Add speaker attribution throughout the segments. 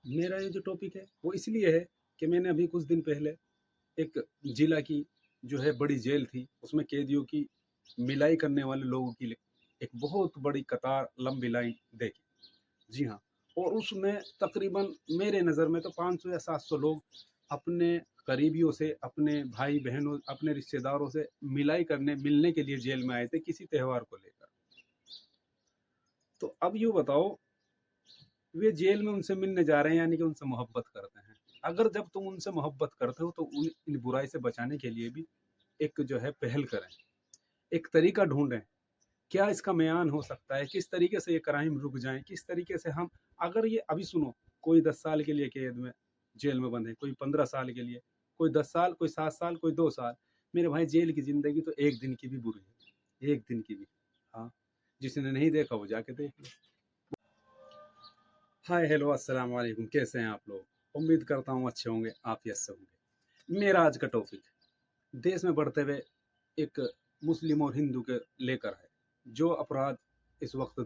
Speaker 1: मेरा ये जो टॉपिक है वो इसलिए है कि मैंने अभी कुछ दिन पहले एक जिला की जो है बड़ी जेल थी उसमें कैदियों की मिलाई करने वाले लोगों की एक बहुत बड़ी कतार लंबी लाइन देखी। जी हाँ। और उसमें तकरीबन मेरे नज़र में तो 500 या 700 लोग अपने करीबियों से, अपने भाई बहनों, अपने रिश्तेदारों से मिलाई करने मिलने के लिए जेल में आए थे किसी त्यौहार को लेकर। तो अब यूँ बताओ, वे जेल में उनसे मिलने जा रहे हैं यानी कि उनसे मोहब्बत करते हैं। अगर जब तुम उनसे मोहब्बत करते हो तो उन इन बुराई से बचाने के लिए भी एक जो है पहल करें, एक तरीका ढूंढें। क्या इसका म्यान हो सकता है, किस तरीके से ये क्राइम रुक जाए, किस तरीके से हम, अगर ये अभी सुनो, कोई 10 साल के लिए कैद में जेल में बंद है, कोई 15 साल के लिए, कोई 10 साल, कोई 7 साल, कोई 2 साल। मेरे भाई जेल की जिंदगी तो एक दिन की भी बुरी है, एक दिन की भी। हाँ, जिसने नहीं देखा वो जाके देख लो। हाय हेलो अस्सलाम वालेकुम, कैसे हैं आप लोग? उम्मीद करता हूँ अच्छे होंगे, आफियत से होंगे। मेरा आज का टॉपिक देश में बढ़ते हुए एक मुस्लिम और हिंदू के लेकर है। जो अपराध इस वक्त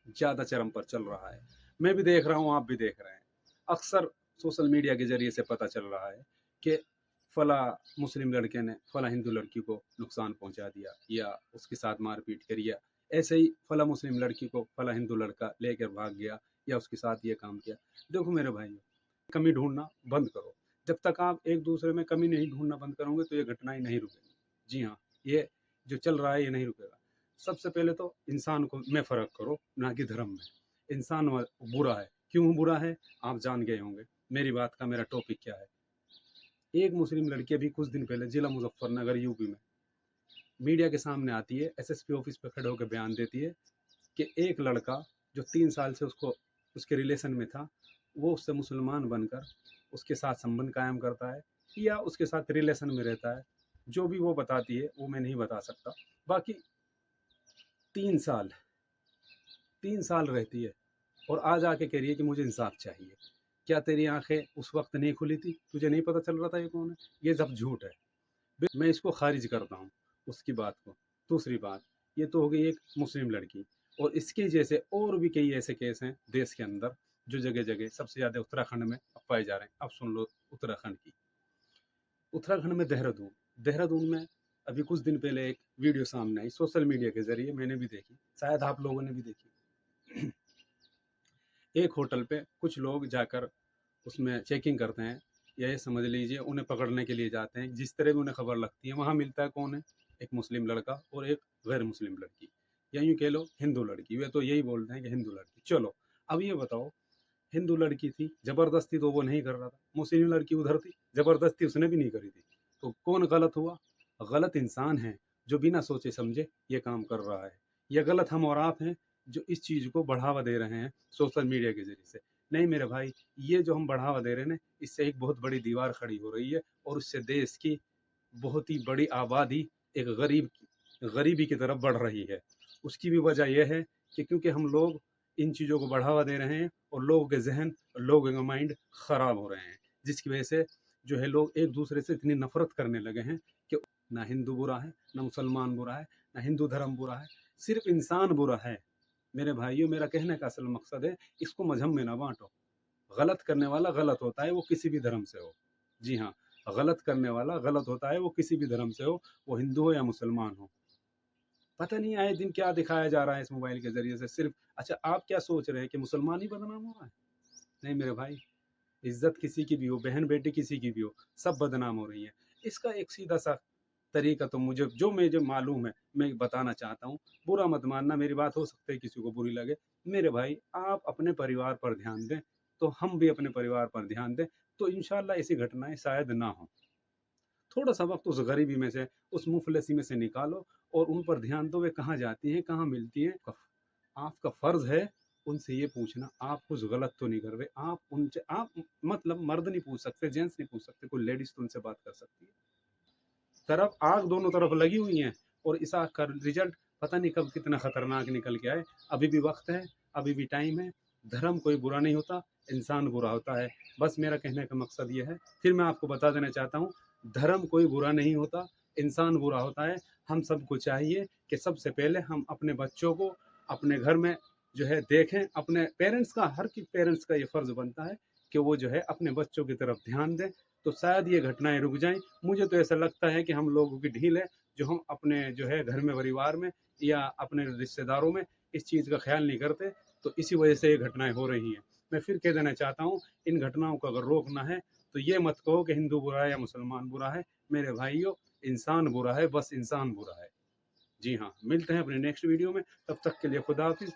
Speaker 1: ज़्यादा चरम पर चल रहा है, मैं भी देख रहा हूँ, आप भी देख रहे हैं। अक्सर सोशल मीडिया के ज़रिए से पता चल रहा है कि फला मुस्लिम लड़के ने फला हिंदू लड़की को नुकसान पहुंचा दिया या उसके साथ मारपीट करी, या ऐसे ही फला मुस्लिम लड़की को फला हिंदू लड़का लेकर भाग गया या उसके साथ ये काम किया। देखो मेरे भाई, कमी ढूंढना बंद करो। जब तक आप एक दूसरे में कमी नहीं ढूंढना बंद करोगे तो ये घटनाएं नहीं रुकेंगी। जी हाँ, ये जो चल रहा है ये नहीं रुकेगा। सबसे पहले तो इंसान को में फ़र्क करो, ना कि धर्म में। इंसान बुरा है, क्यों बुरा है आप जान गए होंगे। मेरी बात का मेरा टॉपिक क्या है। एक मुस्लिम लड़की अभी कुछ दिन पहले जिला मुजफ्फरनगर यूपी में मीडिया के सामने आती है, एसएसपी ऑफिस पर खड़े होकर बयान देती है कि एक लड़का जो 3 साल से उसको उसके रिलेशन में था, वो उससे मुसलमान बनकर उसके साथ संबंध कायम करता है या उसके साथ रिलेशन में रहता है। जो भी वो बताती है वो मैं नहीं बता सकता। बाकी 3 साल, 3 साल रहती है और आज आके कह रही है कि मुझे इंसाफ चाहिए। क्या तेरी आंखें उस वक्त नहीं खुली थी? तुझे नहीं पता चल रहा था ये कौन है? ये सब झूठ है। मैं इसको खारिज करता हूँ उसकी बात को। दूसरी बात, ये तो हो गई एक मुस्लिम लड़की, और इसके जैसे और भी कई ऐसे केस हैं देश के अंदर जो जगह जगह सबसे ज़्यादा उत्तराखंड में अब पाए जा रहे हैं। अब सुन लो उत्तराखंड की। उत्तराखंड में देहरादून, देहरादून में अभी कुछ दिन पहले एक वीडियो सामने आई, सोशल मीडिया के जरिए मैंने भी देखी, शायद आप लोगों ने भी देखी। एक होटल पे कुछ लोग जाकर उसमें चेकिंग करते हैं, या ये समझ लीजिए उन्हें पकड़ने के लिए जाते हैं। जिस तरह भी उन्हें खबर लगती है वहाँ मिलता है कौन है, एक मुस्लिम लड़का और एक गैर मुस्लिम लड़की, या यूँ कह लो हिंदू लड़की। वे तो यही बोलते हैं कि हिंदू लड़की। चलो, अब ये बताओ, हिंदू लड़की थी, जबरदस्ती तो वो नहीं कर रहा था। मुस्लिम लड़की उधर थी, जबरदस्ती उसने भी नहीं करी थी। तो कौन गलत हुआ? गलत इंसान है जो बिना सोचे समझे ये काम कर रहा है। या गलत हम और आप हैं जो इस चीज़ को बढ़ावा दे रहे हैं सोशल मीडिया के जरिए से। नहीं मेरे भाई, ये जो हम बढ़ावा दे रहे हैं ना, इससे एक बहुत बड़ी दीवार खड़ी हो रही है और उससे देश की बहुत ही बड़ी आबादी एक गरीबी की तरफ बढ़ रही है। उसकी भी वजह यह है कि क्योंकि हम लोग इन चीज़ों को बढ़ावा दे रहे हैं और लोगों के जहन, लोगों का माइंड ख़राब हो रहे हैं, जिसकी वजह से जो है लोग एक दूसरे से इतनी नफरत करने लगे हैं कि ना हिंदू बुरा है, ना मुसलमान बुरा है, ना हिंदू धर्म बुरा है, सिर्फ इंसान बुरा है। मेरे भाइयों, मेरा कहने का असल मकसद है, इसको मजहब में ना बांटो। गलत करने वाला गलत होता है, वो किसी भी धर्म से हो। जी हाँ, गलत करने वाला गलत होता है, वो किसी भी धर्म से हो, वो हिंदू हो या मुसलमान हो। पता नहीं आए दिन क्या दिखाया जा रहा है इस मोबाइल के जरिए से। सिर्फ अच्छा, आप क्या सोच रहे हैं कि मुसलमान ही बदनाम हो रहा है? नहीं मेरे भाई, इज्जत किसी की भी हो, बहन बेटी किसी की भी हो, सब बदनाम हो रही है। इसका एक सीधा सा तरीका तो मुझे मालूम है मैं बताना चाहता हूँ। बुरा मत मानना, मेरी बात हो सकता है किसी को बुरी लगे। मेरे भाई, आप अपने परिवार पर ध्यान दें, तो हम भी अपने परिवार पर ध्यान दें, तो इंशाल्लाह ऐसी घटनाएं शायद ना हो। थोड़ा सा वक्त उस गरीबी में से, उस मुफलसी में से निकालो और उन पर ध्यान दो। वे कहाँ जाती हैं, कहाँ मिलती हैं। आपका फर्ज है उनसे ये पूछना, आप कुछ गलत तो नहीं कर रहे। आप उनसे, आप मतलब मर्द नहीं पूछ सकते, जेंट्स नहीं पूछ सकते, कोई लेडीज तो उनसे बात कर सकती है। तरफ आग दोनों तरफ लगी हुई हैं और इस आग का रिजल्ट पता नहीं कब कितना खतरनाक निकल के आए। अभी भी वक्त है, अभी भी टाइम है। धर्म कोई बुरा नहीं होता, इंसान बुरा होता है। बस मेरा कहने का मकसद ये है। फिर मैं आपको बता देना चाहता हूँ, धर्म कोई बुरा नहीं होता, इंसान बुरा होता है। हम सबको चाहिए कि सबसे पहले हम अपने बच्चों को अपने घर में जो है देखें। अपने पेरेंट्स का, हर की पेरेंट्स का ये फ़र्ज़ बनता है कि वो जो है अपने बच्चों की तरफ ध्यान दें, तो शायद ये घटनाएं रुक जाएं। मुझे तो ऐसा लगता है कि हम लोगों की ढील है, जो हम अपने जो है घर में, परिवार में या अपने रिश्तेदारों में इस चीज़ का ख्याल नहीं करते, तो इसी वजह से ये घटनाएं हो रही हैं। मैं फिर कह देना चाहता हूँ, इन घटनाओं को अगर रोकना है तो ये मत कहो कि हिंदू बुरा है या मुसलमान बुरा है। मेरे भाइयों, इंसान बुरा है, बस इंसान बुरा है। जी हाँ, मिलते हैं अपने नेक्स्ट वीडियो में। तब तक के लिए खुदा हाफिज़।